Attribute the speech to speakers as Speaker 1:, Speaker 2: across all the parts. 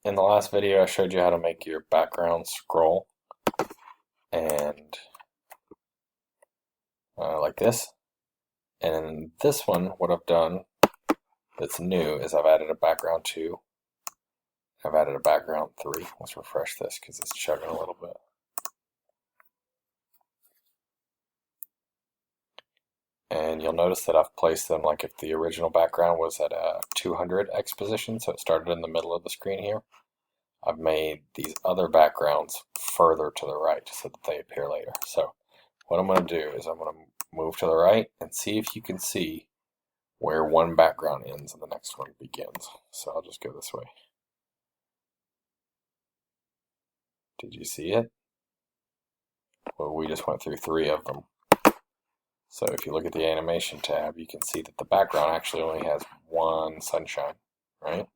Speaker 1: In the last video, I showed you how to make your background scroll and like this. And in this one, what I've done that's new is I've added a background 2. I've added a background 3. Let's refresh this because it's chugging a little bit. And you'll notice that I've placed them like if the original background was at a 200 X position, so it started in the middle of the screen here. I've made these other backgrounds further to the right so that they appear later. So what I'm going to do is I'm going to move to the right and see if you can see where one background ends and the next one begins. So I'll just go this way. Did you see it? Well, we just went through 3 of them. So if you look at the animation tab, you can see that the background actually only has 1 sunshine, right?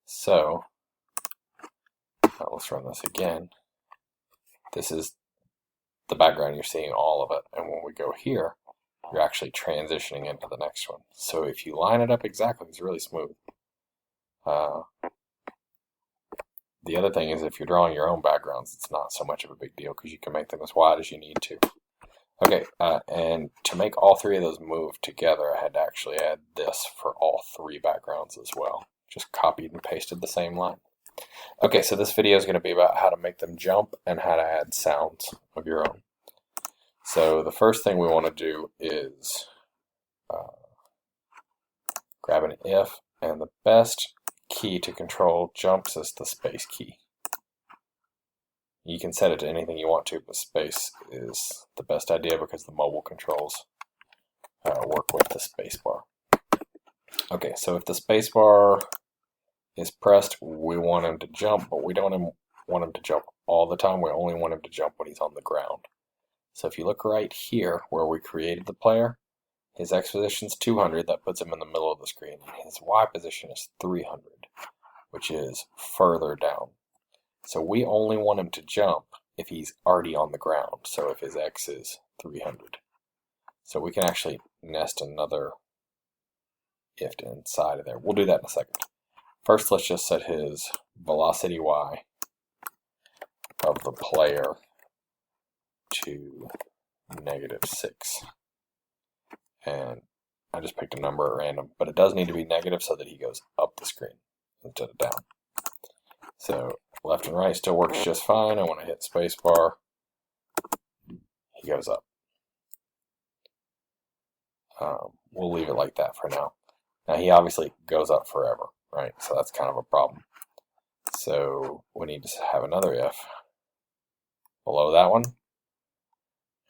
Speaker 1: So let's run this again. This is the background, you're seeing all of it. And when we go here, you're actually transitioning into the next one. So if you line it up exactly, it's really smooth. The other thing is if you're drawing your own backgrounds, it's not so much of a big deal because you can make them as wide as you need to. Okay, and to make all 3 of those move together, I had to actually add this for all 3 backgrounds as well. Just copied and pasted the same line. Okay, so this video is going to be about how to make them jump and how to add sounds of your own. So the first thing we want to do is grab an if, and the best key to control jumps is the space key. You can set it to anything you want to, but space is the best idea because the mobile controls work with the space bar. Okay, so if the space bar is pressed, we want him to jump, but we don't want him to jump all the time. We only want him to jump when he's on the ground. So if you look right here where we created the player, his X position is 200, that puts him in the middle of the screen. His Y position is 300, which is further down. So we only want him to jump if he's already on the ground, so if his X is 300. So we can actually nest another if inside of there. We'll do that in a second. First, let's just set his velocity Y of the player to -6. And I just picked a number at random, but it does need to be negative so that he goes up the screen instead of down. So left and right still works just fine, and when I hit spacebar, he goes up. We'll leave it like that for now. Now he obviously goes up forever, right? So that's kind of a problem. So we need to have another if below that one.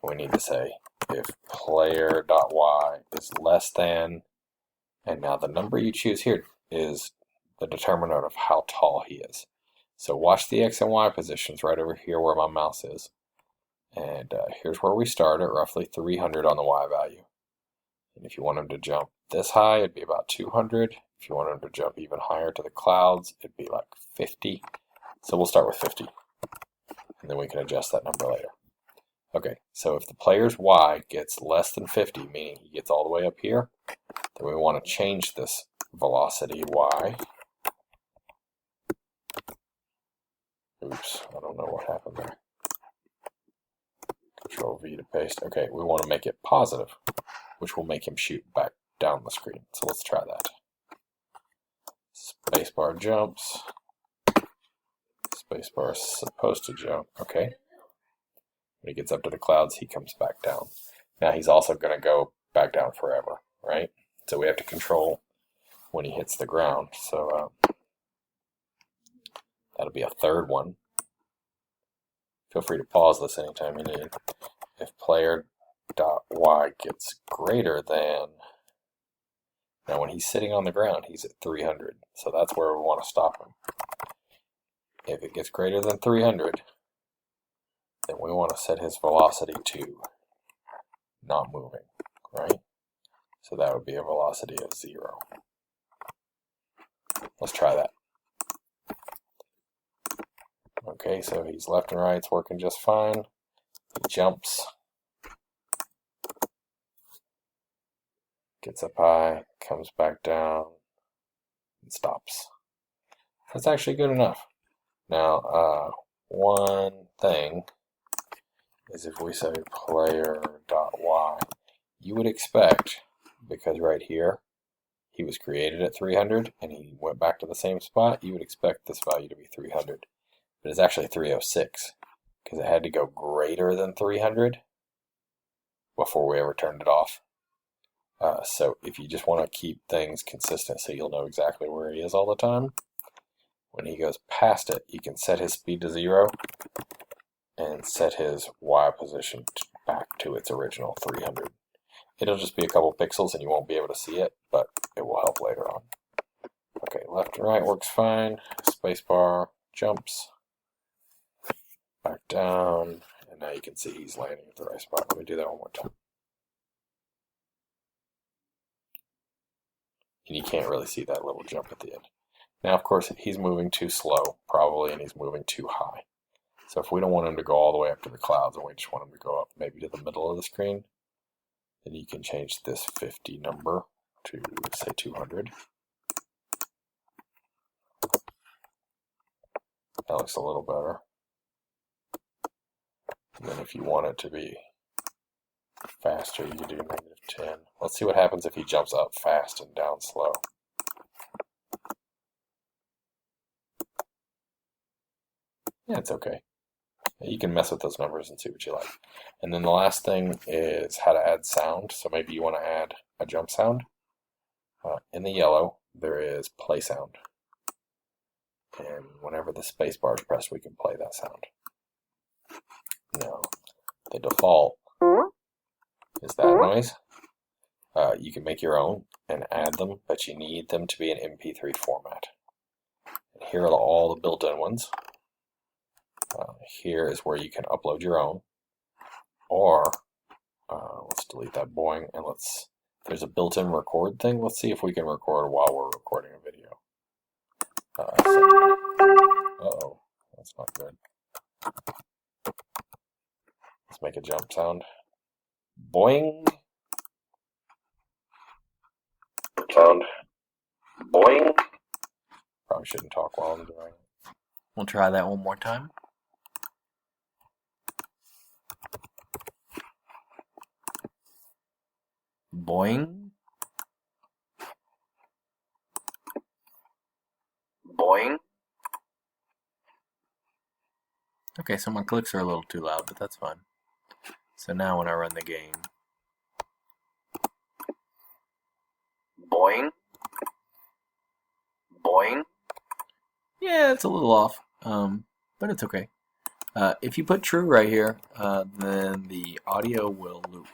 Speaker 1: We need to say if player.y is less than, and now the number you choose here is the determinant of how tall he is. So watch the X and Y positions right over here where my mouse is. And here's where we start at roughly 300 on the Y value. And if you want him to jump this high, it'd be about 200. If you want him to jump even higher to the clouds, it'd be like 50. So we'll start with 50. And then we can adjust that number later. Okay, so if the player's Y gets less than 50, meaning he gets all the way up here, then we want to change this velocity Y. Oops, I don't know what happened there. Control V to paste. Okay, we want to make it positive, which will make him shoot back down the screen. So let's try that. Spacebar jumps. Spacebar is supposed to jump. Okay. When he gets up to the clouds, he comes back down. Now he's also going to go back down forever, right? So we have to control when he hits the ground. So that'll be a third one. Feel free to pause this anytime you need. If player.y gets greater than, now when he's sitting on the ground, he's at 300. So that's where we want to stop him. If it gets greater than 300, then we want to set his velocity to not moving, right? So that would be a velocity of 0. Let's try that. Okay, so he's left and right, it's working just fine. He jumps, gets up high, comes back down, and stops. That's actually good enough. Now, one thing is if we say player.y, you would expect, because right here, he was created at 300 and he went back to the same spot, you would expect this value to be 300. But it's actually 306 because it had to go greater than 300 before we ever turned it off. So if you just want to keep things consistent so you'll know exactly where he is all the time, when he goes past it, you can set his speed to 0 and set his Y position back to its original 300. It'll just be a couple pixels and you won't be able to see it, but it will help later on. Okay, left and right works fine. Spacebar, jumps, back down, and now you can see he's landing at the right spot. Let me do that one more time. And you can't really see that little jump at the end. Now, of course, he's moving too slow, probably, and he's moving too high. So if we don't want him to go all the way up to the clouds and we just want him to go up maybe to the middle of the screen, then you can change this 50 number to, say, 200. That looks a little better. And then if you want it to be faster, you can do -10. Let's see what happens if he jumps up fast and down slow. Yeah, it's okay. You can mess with those numbers and see what you like. And then the last thing is how to add sound. So maybe you want to add a jump sound. In the yellow, there is play sound. And whenever the space bar is pressed, we can play that sound. Now, the default is that noise. You can make your own and add them, but you need them to be in MP3 format. And here are all the built-in ones. Here is where you can upload your own, or let's delete that boing, and there's a built-in record thing. Let's see if we can record while we're recording a video. Uh-oh, that's not good. Let's make a jump sound. Boing. Sound. Boing. Probably shouldn't talk while I'm doing it.
Speaker 2: We'll try that one more time. Boing. Boing. Okay, so my clicks are a little too loud, but that's fine. So now when I run the game, boing. Boing. Yeah, it's a little off, but it's okay. If you put true right here, then the audio will loop.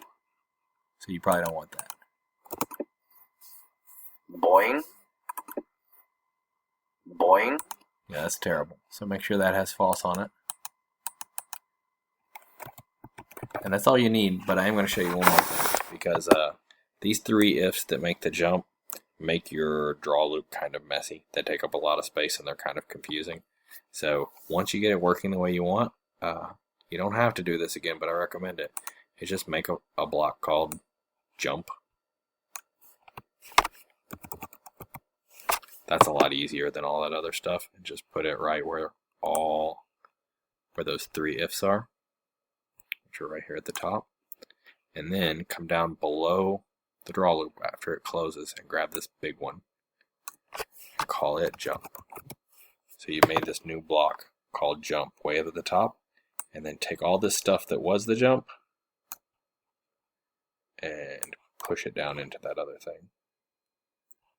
Speaker 2: So you probably don't want that. Boing. Boing. Yeah, that's terrible. So make sure that has false on it. And that's all you need, but I am going to show you one more thing, because these 3 ifs that make the jump make your draw loop kind of messy. They take up a lot of space and they're kind of confusing. So once you get it working the way you want, you don't have to do this again, but I recommend it. It's just make a block called jump. That's a lot easier than all that other stuff. And just put it right where those 3 ifs are, which are right here at the top. And then come down below the draw loop after it closes and grab this big one and call it jump. So you made this new block called jump way at the top, and then take all this stuff that was the jump and push it down into that other thing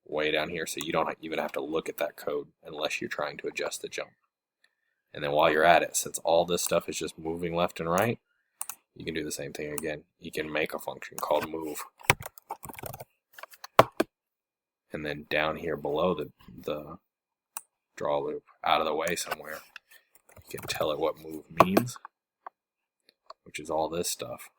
Speaker 2: way down here, so you don't even have to look at that code unless you're trying to adjust the jump. And then while you're at it, since all this stuff is just moving left and right, you can do the same thing again. You can make a function called move. And then down here below the draw loop, out of the way somewhere, you can tell it what move means, which is all this stuff.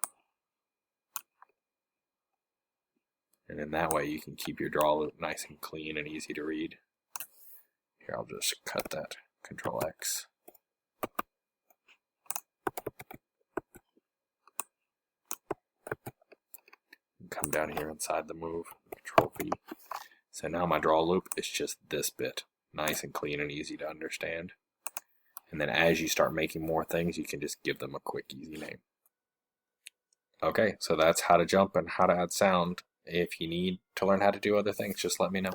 Speaker 2: And in that way you can keep your draw loop nice and clean and easy to read. Here, I'll just cut that. Control X. Come down here inside the move, Control V. So now my draw loop is just this bit. nice and clean and easy to understand. And then as you start making more things, you can just give them a quick, easy name. Okay, so that's how to jump and how to add sound. If you need to learn how to do other things, just let me know.